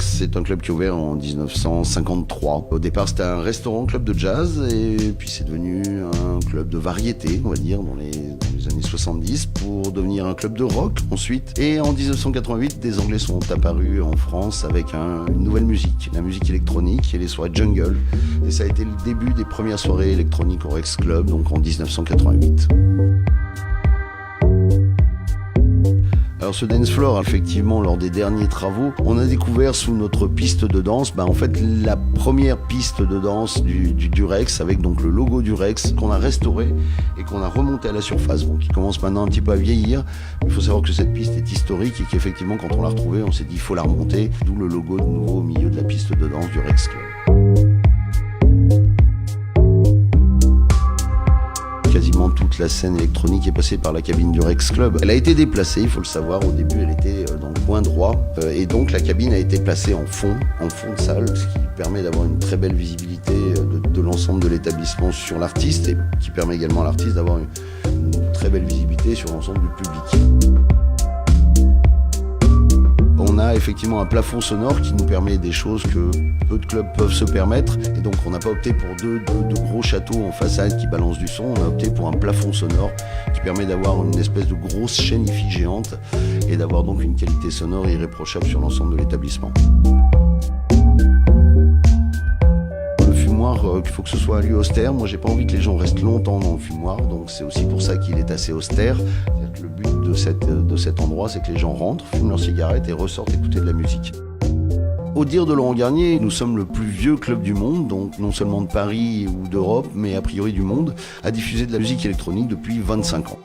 Durex, c'est un club qui a ouvert en 1953. Au départ, c'était un restaurant-club de jazz et puis c'est devenu un club de variété, on va dire, dans les années 70 pour devenir un club de rock ensuite. Et en 1988, des Anglais sont apparus en France avec une nouvelle musique, la musique électronique et les soirées jungle. Et ça a été le début des premières soirées électroniques au Rex Club, donc en 1988. Alors ce dance floor, effectivement, lors des derniers travaux, on a découvert sous notre piste de danse, en fait la première piste de danse du Rex, avec donc le logo du Rex qu'on a restauré et qu'on a remonté à la surface, qui commence maintenant un petit peu à vieillir. Il faut savoir que cette piste est historique et qu'effectivement quand on l'a retrouvée, on s'est dit il faut la remonter, d'où le logo de nouveau au milieu de la piste de danse du Rex Club. Quasiment toute la scène électronique est passée par la cabine du Rex Club. Elle a été déplacée, il faut le savoir, au début elle était dans le coin droit et donc la cabine a été placée en fond de salle, ce qui permet d'avoir une très belle visibilité de l'ensemble de l'établissement sur l'artiste et qui permet également à l'artiste d'avoir une très belle visibilité sur l'ensemble du public. On a effectivement un plafond sonore qui nous permet des choses que peu de clubs peuvent se permettre. Et donc on n'a pas opté pour deux gros châteaux en façade qui balancent du son, on a opté pour un plafond sonore qui permet d'avoir une espèce de grosse chaîne hi-fi géante et d'avoir donc une qualité sonore irréprochable sur l'ensemble de l'établissement. Le fumoir, il faut que ce soit un lieu austère. Moi j'ai pas envie que les gens restent longtemps dans le fumoir, donc c'est aussi pour ça qu'il est assez austère. C'est-à-dire que le but de cet endroit, c'est que les gens rentrent, fument leurs cigarettes et ressortent écouter de la musique. Au dire de Laurent Garnier, nous sommes le plus vieux club du monde, donc non seulement de Paris ou d'Europe, mais a priori du monde, à diffuser de la musique électronique depuis 25 ans.